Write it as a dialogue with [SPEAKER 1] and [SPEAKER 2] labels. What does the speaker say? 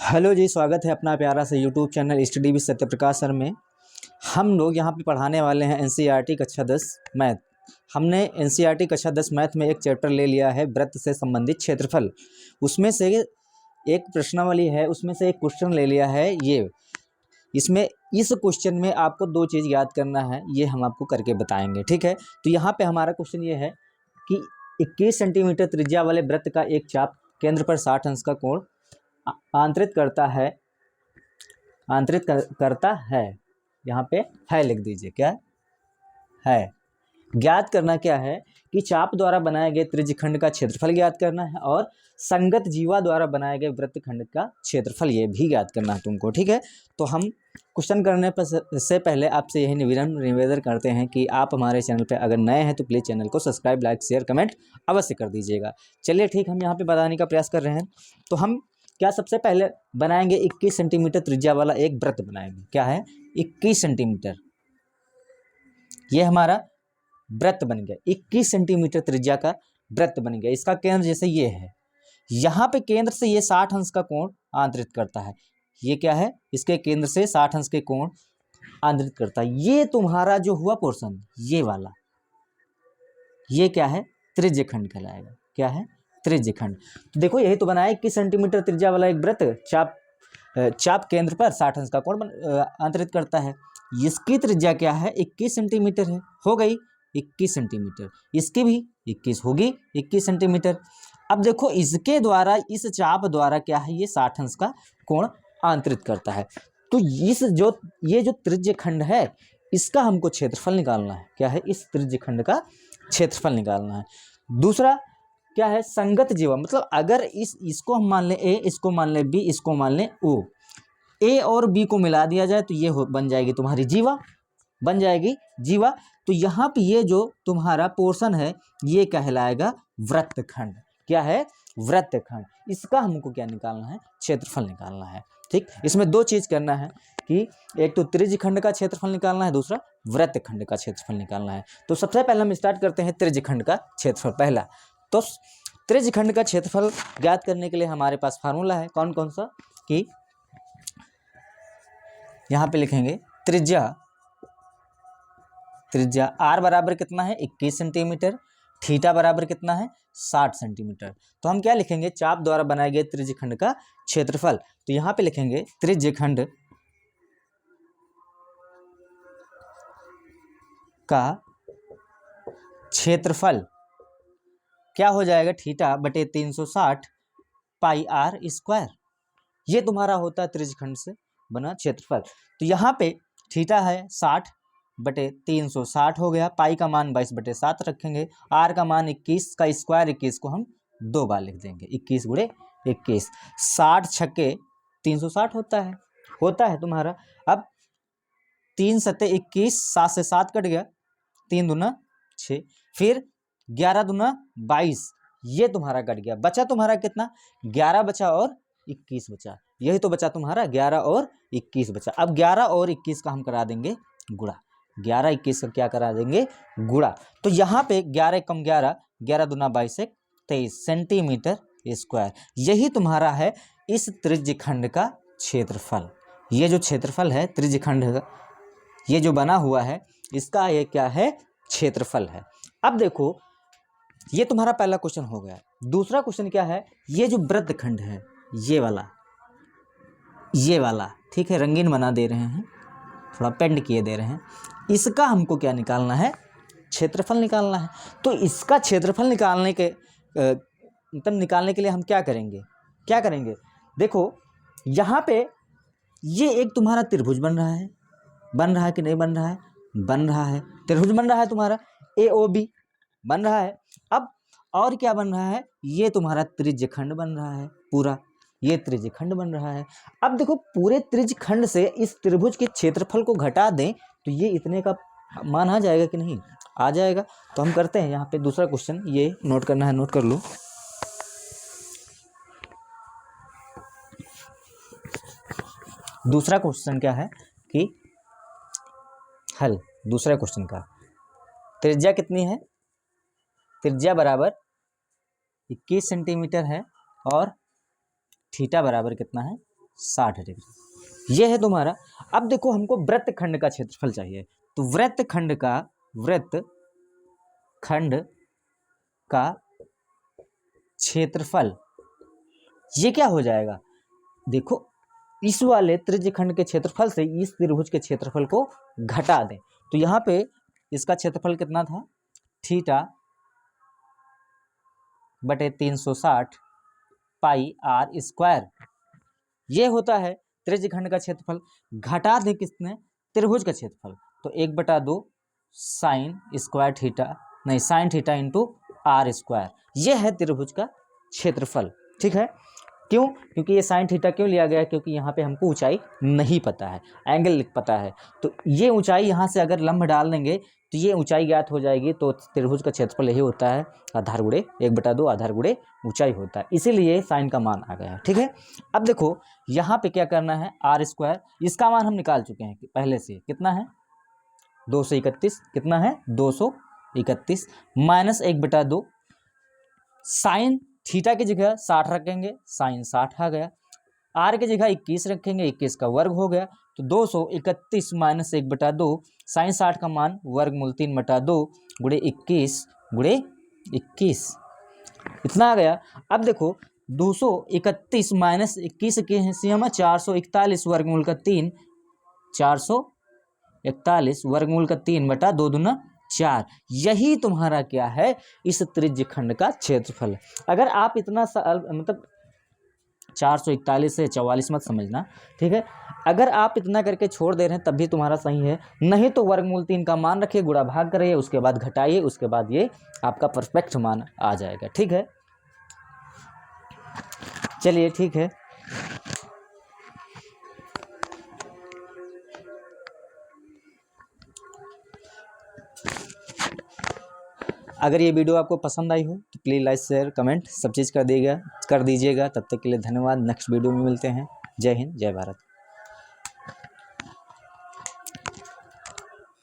[SPEAKER 1] Hello जी, स्वागत है अपना प्यारा सा YouTube channel study with Satyaprakash sir में। हम लोग यहाँ पे पढ़ाने वाले हैं एनसीईआरटी कक्षा 10 मैथ। हमने एनसीईआरटी कक्षा 10 मैथ में एक चैप्टर ले लिया है वृत्त से संबंधित क्षेत्रफल। उसमें से एक प्रश्नावली है, उसमें से एक क्वेश्चन ले लिया है ये। इसमें इस क्वेश्चन में आपको दो चीज़ याद करना है, ये हम आपको करके बताएंगे, ठीक है। तो यहाँ पर हमारा क्वेश्चन ये है कि 21 सेंटीमीटर त्रिज्या वाले वृत्त का एक चाप केंद्र पर 60 अंश का कोण आंतरित करता है। यहाँ पे है लिख दीजिए, क्या है। ज्ञात करना क्या है कि चाप द्वारा बनाए गए त्रिज्यखंड का क्षेत्रफल ज्ञात करना है और संगत जीवा द्वारा बनाए गए वृत्तखंड का क्षेत्रफल ये भी ज्ञात करना है तुमको, ठीक है। तो हम क्वेश्चन करने से पहले आपसे यही निवेदन करते हैं कि आप हमारे चैनल पर अगर नए हैं तो प्लीज़ चैनल को सब्सक्राइब, लाइक, शेयर, कमेंट अवश्य कर दीजिएगा। चलिए ठीक, हम यहाँ पे बताने का प्रयास कर रहे हैं। तो हम क्या सबसे पहले बनाएंगे 21 सेंटीमीटर त्रिज्या वाला एक वृत्त बनाएंगे। क्या है 21 सेंटीमीटर, ये हमारा वृत्त बन गया। 21 सेंटीमीटर त्रिज्या का वृत्त बन गया। इसका केंद्र जैसे ये है, यहाँ पे केंद्र से ये 60 अंश का कोण आंतरित करता है। ये क्या है, इसके केंद्र से 60 अंश के कोण आंतरित करता है। ये तुम्हारा जो हुआ पोर्शन, ये वाला, ये क्या है, त्रिज्यखंड कहलाएगा। क्या है, त्रिज्यखंड। तो देखो यही तो बनाया 21 सेंटीमीटर त्रिज्या वाला एक वृत्त चाप केंद्र पर 60 अंश का कोण आंतरित करता है। इसकी त्रिज्या क्या है, 21 सेंटीमीटर है। हो गई 21 सेंटीमीटर, इसकी भी 21 होगी 21 सेंटीमीटर। अब देखो इसके द्वारा, इस चाप द्वारा क्या है, ये 60 अंश का कोण आंतरित करता है। तो ये जो त्रिज्यखंड है, इसका हमको क्षेत्रफल निकालना है। क्या है, इस त्रिज्यखंड का क्षेत्रफल निकालना है। दूसरा क्या है, संगत जीवा, मतलब अगर इसको हम मान लें ए, इसको मान लें बी, इसको मान लें ओ, ए और बी को मिला दिया जाए तो ये बन जाएगी तुम्हारी जीवा, बन जाएगी जीवा। तो यहाँ पे ये जो तुम्हारा पोर्शन है ये कहलाएगा वृत्तखंड। क्या है, वृत्तखंड। इसका हमको क्या निकालना है, क्षेत्रफल निकालना है, ठीक। इसमें दो चीज करना है कि एक तो त्रिज्यखंड का क्षेत्रफल निकालना है, दूसरा वृत्तखंड का क्षेत्रफल निकालना है। तो सबसे पहले हम स्टार्ट करते हैं त्रिज्यखंड का क्षेत्रफल। पहला तो त्रिज्यखंड का क्षेत्रफल ज्ञात करने के लिए हमारे पास फार्मूला है। कौन कौन सा, कि यहां पे लिखेंगे त्रिज्या r बराबर कितना है, 21 सेंटीमीटर, थीटा बराबर कितना है, 60 सेंटीमीटर। तो हम क्या लिखेंगे, चाप द्वारा बनाए गए त्रिज्यखंड का क्षेत्रफल। तो यहां पे लिखेंगे त्रिज्यखंड का क्षेत्रफल क्या हो जाएगा, थीटा बटे 360 पाई r स्क्वायर। ये तुम्हारा होता है त्रिज्यखंड से बना क्षेत्रफल। तो यहाँ पे थीटा है 60 बटे 360 हो गया, पाई का मान 22/7 रखेंगे, आर का मान 21 का स्क्वायर, 21 को हम 2 बार लिख देंगे, 21 गुणे 21, 60 छक्के 360 होता है तुम्हारा। अब 3 सत्ते 21, 7 से 7 कट गया, 3 दूना 6, फिर 11 दूना 22, ये तुम्हारा कट गया। बचा तुम्हारा कितना, 11 बचा और 21 बचा। यही तो बचा तुम्हारा, 11 और 21 बचा। अब 11 और 21 का हम करा देंगे गुणा, 11 21 का क्या करा देंगे, गुणा। तो यहाँ पे 11 कम 11, 11 दूना 22 23 सेंटीमीटर स्क्वायर। यही तुम्हारा है इस त्रिज्यखंड का क्षेत्रफल। ये जो क्षेत्रफल है त्रिज्यखंड का, ये जो बना हुआ है, इसका ये क्या है, क्षेत्रफल है। अब देखो ये तुम्हारा पहला क्वेश्चन हो गया। दूसरा क्वेश्चन क्या है, ये जो वृत्तखंड है, ये वाला, ठीक है, रंगीन बना दे रहे हैं, थोड़ा पेंट किए दे रहे हैं। इसका हमको क्या निकालना है, क्षेत्रफल निकालना है। तो इसका क्षेत्रफल निकालने के लिए हम क्या करेंगे, देखो यहाँ पे ये एक तुम्हारा त्रिभुज बन रहा है कि नहीं बन रहा है, बन रहा है, त्रिभुज बन रहा है तुम्हारा, AOB बन रहा है। अब और क्या बन रहा है, ये तुम्हारा त्रिज्यखंड बन रहा है, पूरा ये त्रिज्यखंड बन रहा है। अब देखो पूरे त्रिज्यखंड से इस त्रिभुज के क्षेत्रफल को घटा दें तो ये इतने का मान आ जाएगा कि नहीं, आ जाएगा। तो हम करते हैं यहाँ पे दूसरा क्वेश्चन, ये नोट करना है, नोट कर लो। दूसरा क्वेश्चन क्या है कि हल दूसरे क्वेश्चन का, त्रिज्या कितनी है, त्रिज्या बराबर 21 सेंटीमीटर है और थीटा बराबर कितना है, 60 डिग्री। ये है तुम्हारा। अब देखो हमको वृत्तखंड का क्षेत्रफल चाहिए, तो वृत्तखंड का क्षेत्रफल ये क्या हो जाएगा, देखो इस वाले त्रिज्यखंड के क्षेत्रफल से इस त्रिभुज के क्षेत्रफल को घटा दें, तो यहाँ पे इसका क्षेत्रफल कितना था, थीटा बटे 360 पाई आर स्क्वायर, ये होता है त्रिज्यखंड का क्षेत्रफल। घटा दे किसने, त्रिभुज का क्षेत्रफल, तो 1/2 साइन स्क्वायर थीटा, नहीं sine theta into R square, ये है त्रिभुज का क्षेत्रफल। ठीक है, क्यों, क्योंकि ये साइन थीटा क्यों लिया गया है, क्योंकि यहाँ पे हमको ऊंचाई नहीं पता है, एंगल पता है, तो ये ऊंचाई यहाँ से अगर लंब डाल देंगे तो ये ऊंचाई ज्ञात हो जाएगी। तो त्रिभुज का क्षेत्रफल यही होता है, आधार गुणे 1/2 आधार गुणे ऊंचाई होता है, इसीलिए साइन का मान आ गया। ठीक है, अब देखो यहाँ पे क्या करना है, आर स्क्वायर, इसका मान हम निकाल चुके हैं पहले से, कितना है 231, कितना है 231 माइनस 1/2, साइन थीटा की जगह 60 रखेंगे, साइन 60 आ गया, आर की जगह 21 रखेंगे, 21 का वर्ग हो गया, तो 231 माइनस 1/2, साइन 60 का मान वर्गमूल 3/2 गुणे 21 इतना आ गया। अब देखो 231 माइनस 21 के हम 441 वर्गमूल का 3, 441 वर्गमूल का 3/2 दूना 4, यही तुम्हारा क्या है, इस त्रिज्यखंड का क्षेत्रफल। अगर आप इतना मतलब 441 से 44 मत समझना, ठीक है, अगर आप इतना करके छोड़ दे रहे हैं तब भी तुम्हारा सही है, नहीं तो वर्गमूल 3 का मान रखिए, गुणा भाग करिए, उसके बाद घटाइए, उसके बाद ये आपका परफेक्ट मान आ जाएगा। ठीक है, चलिए ठीक है। अगर ये वीडियो आपको पसंद आई हो तो प्लीज़ लाइक शेयर कमेंट सब चीज़ कर दीजिएगा। तब तक के लिए धन्यवाद, नेक्स्ट वीडियो में मिलते हैं। जय हिंद, जय भारत।